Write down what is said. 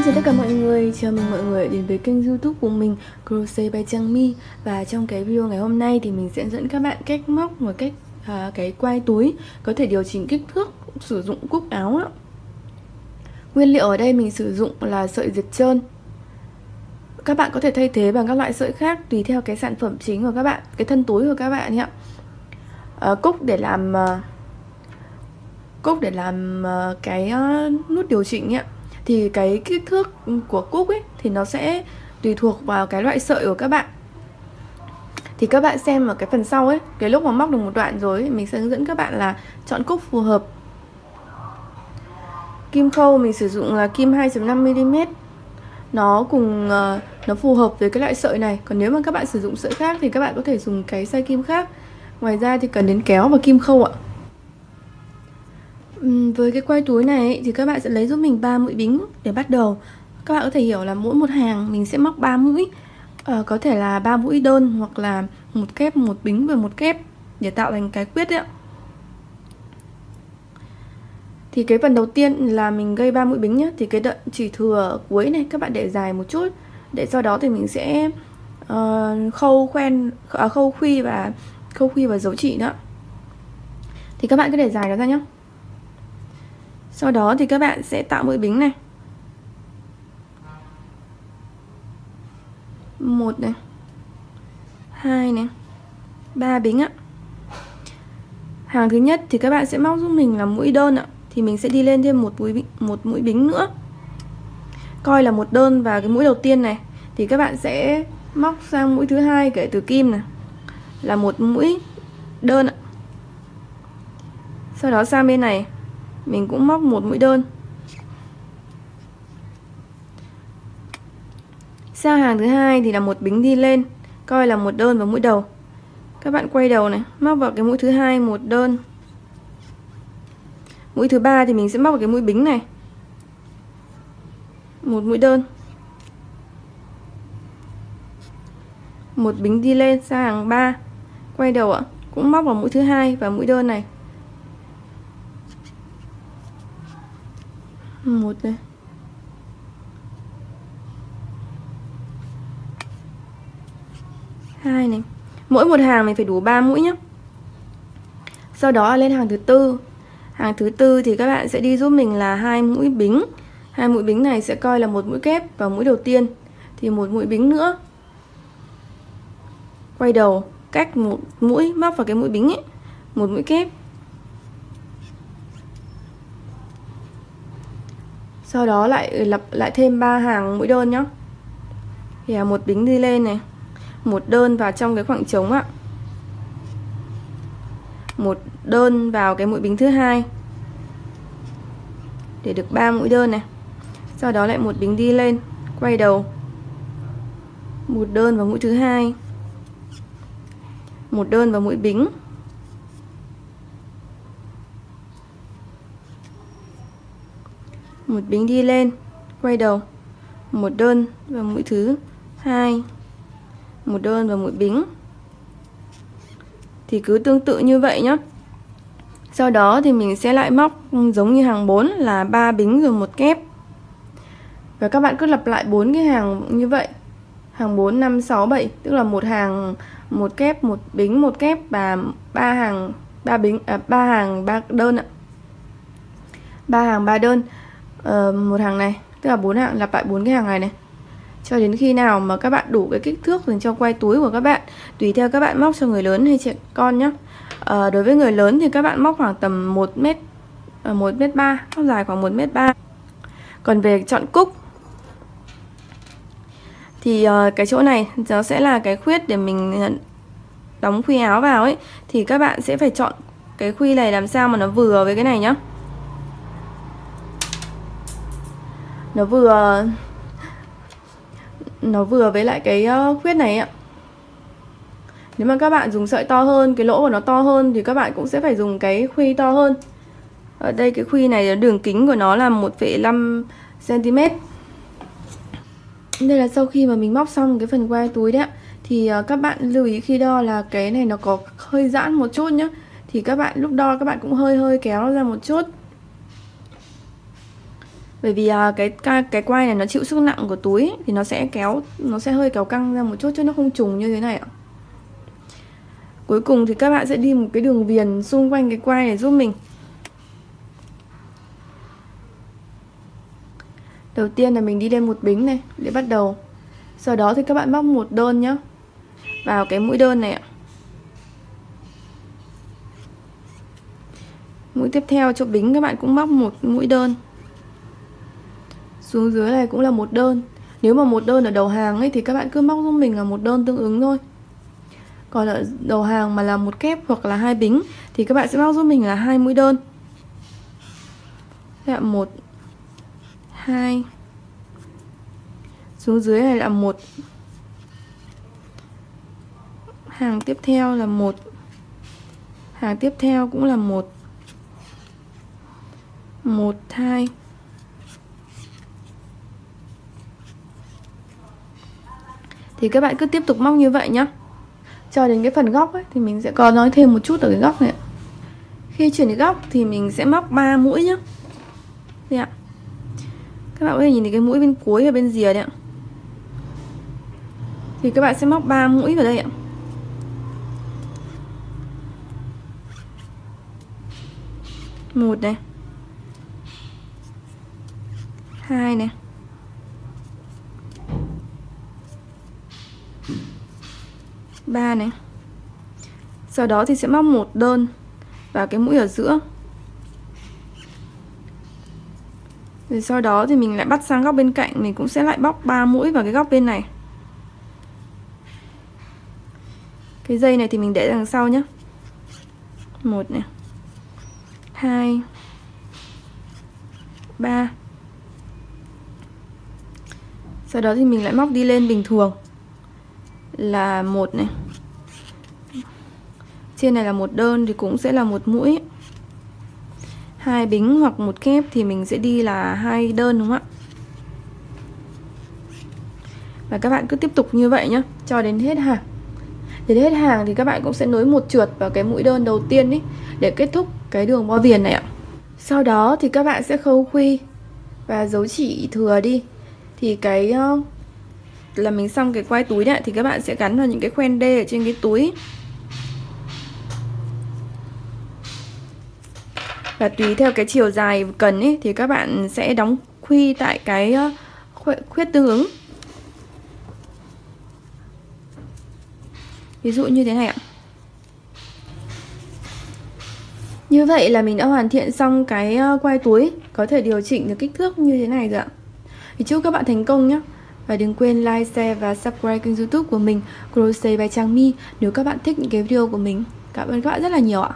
chào tất cả mọi người, chào mừng mọi người đến với kênh YouTube của mình Crochet by Trang My. Và trong cái video ngày hôm nay thì mình sẽ dẫn các bạn cách móc một cách cái quai túi có thể điều chỉnh kích thước sử dụng cúc áo á. Nguyên liệu ở đây mình sử dụng là sợi diệt trơn. Các bạn có thể thay thế bằng các loại sợi khác tùy theo cái sản phẩm chính của các bạn, cái thân túi của các bạn nhé. Cúc để làm cái nút điều chỉnh nhé. Thì cái kích thước của cúc ấy thì nó sẽ tùy thuộc vào cái loại sợi của các bạn. Thì các bạn xem ở cái phần sau ấy, cái lúc mà móc được một đoạn rồi ấy, mình sẽ hướng dẫn các bạn là chọn cúc phù hợp. Kim khâu mình sử dụng là kim 2.5mm. Nó phù hợp với cái loại sợi này. Còn nếu mà các bạn sử dụng sợi khác thì các bạn có thể dùng cái size kim khác. Ngoài ra thì cần đến kéo và kim khâu ạ. Với cái quai túi này ấy, thì các bạn sẽ lấy giúp mình 3 mũi bính để bắt đầu. Các bạn có thể hiểu là mỗi một hàng mình sẽ móc 3 mũi, có thể là 3 mũi đơn hoặc là một kép, một bính và một kép để tạo thành cái quyết ấy ạ. Thì cái phần đầu tiên là mình gây 3 mũi bính nhé. Thì cái đoạn chỉ thừa ở cuối này các bạn để dài một chút, để sau đó thì mình sẽ khâu khuy và dấu chỉ nữa. Thì các bạn cứ để dài nó ra nhé. Sau đó thì các bạn sẽ tạo mũi bính này. 1 này, 2 này, 3 bính ạ. Hàng thứ nhất thì các bạn sẽ móc giúp mình là mũi đơn ạ. Thì mình sẽ đi lên thêm một mũi bính nữa. Coi là một đơn vào cái mũi đầu tiên này. Thì các bạn sẽ móc sang mũi thứ hai kể từ kim này là một mũi đơn ạ. Sau đó sang bên này mình cũng móc một mũi đơn. Sang hàng thứ hai thì là một bính đi lên, coi là một đơn vào mũi đầu. Các bạn quay đầu này, móc vào cái mũi thứ hai một đơn. Mũi thứ ba thì mình sẽ móc vào cái mũi bính này, một mũi đơn. Một bính đi lên sang hàng 3, quay đầu ạ, cũng móc vào mũi thứ hai và mũi đơn này. Một này, 2 này. Mỗi một hàng mình phải đủ 3 mũi nhé. Sau đó lên hàng thứ tư. Hàng thứ tư thì các bạn sẽ đi giúp mình là 2 mũi bính. 2 mũi bính này sẽ coi là một mũi kép vào mũi đầu tiên. Thì một mũi bính nữa. Quay đầu cách một mũi móc vào cái mũi bính ấy, một mũi kép. Sau đó lại lặp lại thêm 3 hàng mũi đơn nhé. Thì là một bính đi lên này, một đơn vào trong cái khoảng trống ạ, một đơn vào cái mũi bính thứ hai để được 3 mũi đơn này. Sau đó lại một bính đi lên, quay đầu, một đơn vào mũi thứ hai, một đơn vào mũi bính, một bính đi lên, quay đầu, một đơn vào mũi thứ hai, một đơn vào mũi bính. Thì cứ tương tự như vậy nhé. Sau đó thì mình sẽ lại móc giống như hàng 4 là 3 bính rồi một kép. Và các bạn cứ lặp lại 4 cái hàng như vậy. Hàng 4, 5, 6, 7, tức là một hàng một kép, một bính, một kép và 3 hàng 3 bính 3 hàng 3 đơn ạ. 3 hàng 3 đơn. Một hàng này, tức là 4 hàng, lặp lại 4 cái hàng này này. Cho đến khi nào mà các bạn đủ cái kích thước dành cho quai túi của các bạn. Tùy theo các bạn móc cho người lớn hay trẻ con nhé. Đối với người lớn thì các bạn móc khoảng tầm 1m3, móc dài khoảng 1m3. Còn về chọn cúc thì cái chỗ này nó sẽ là cái khuyết để mình đóng khuy áo vào ấy. Thì các bạn sẽ phải chọn cái khuy này làm sao mà nó vừa với cái này nhá. Nó vừa với lại cái khuyết này ạ. Nếu mà các bạn dùng sợi to hơn, cái lỗ của nó to hơn thì các bạn cũng sẽ phải dùng cái khuy to hơn. Ở đây cái khuy này đường kính của nó là 1,5 cm. Đây là sau khi mà mình móc xong cái phần quai túi đấy ạ. Thì các bạn lưu ý khi đo là cái này nó có hơi giãn một chút nhá. Thì các bạn lúc đo các bạn cũng hơi kéo nó ra một chút. Bởi vì cái quai này nó chịu sức nặng của túi thì nó sẽ hơi kéo căng ra một chút chứ nó không trùng như thế này ạ. Cuối cùng thì các bạn sẽ đi một cái đường viền xung quanh cái quai này giúp mình. Đầu tiên là mình đi lên một bính này để bắt đầu. Sau đó thì các bạn móc một đơn nhá, vào cái mũi đơn này ạ. Mũi tiếp theo cho bính các bạn cũng móc một mũi đơn. Xuống dưới này cũng là một đơn. Nếu mà một đơn ở đầu hàng ấy thì các bạn cứ móc giúp mình là một đơn tương ứng thôi. Còn ở đầu hàng mà là một kép hoặc là 2 bính thì các bạn sẽ móc giúp mình là 2 mũi đơn. Thế là 1 2. Xuống dưới này là 1. Hàng tiếp theo là 1. Hàng tiếp theo cũng là 1. 1 2. Thì các bạn cứ tiếp tục móc như vậy nhá. Cho đến cái phần góc ấy, thì mình sẽ có nói thêm một chút ở cái góc này. Khi chuyển đến góc thì mình sẽ móc 3 mũi nhá. Đây ạ. Các bạn có thể nhìn thấy cái mũi bên cuối và bên rìa đấy ạ. Thì các bạn sẽ móc 3 mũi vào đây ạ. Một này, 2 này, 3 này. Sau đó thì sẽ móc một đơn vào cái mũi ở giữa. Rồi sau đó thì mình lại bắt sang góc bên cạnh, mình cũng sẽ lại bóc 3 mũi vào cái góc bên này. Cái dây này thì mình để đằng sau nhé. 1 này, 2, 3. Sau đó thì mình lại móc đi lên bình thường là 1 này. Trên này là một đơn thì cũng sẽ là một mũi. 2 bính hoặc một kép thì mình sẽ đi là 2 đơn, đúng không ạ? Và các bạn cứ tiếp tục như vậy nhé, cho đến hết hàng. Đến hết hàng thì các bạn cũng sẽ nối một trượt vào cái mũi đơn đầu tiên ý, để kết thúc cái đường bo viền này ạ. Sau đó thì các bạn sẽ khâu khuy và giấu chỉ thừa đi. Thì cái là mình xong cái quai túi này thì các bạn sẽ gắn vào những cái khoen đê ở trên cái túi. Và tùy theo cái chiều dài cần ấy thì các bạn sẽ đóng khuy tại cái khuyết tương ứng. Ví dụ như thế này ạ. Như vậy là mình đã hoàn thiện xong cái quai túi, có thể điều chỉnh được kích thước như thế này rồi ạ. Thì chúc các bạn thành công nhé. Và đừng quên like, share và subscribe kênh YouTube của mình Crochet by Trang My nếu các bạn thích những cái video của mình. Cảm ơn các bạn rất là nhiều ạ.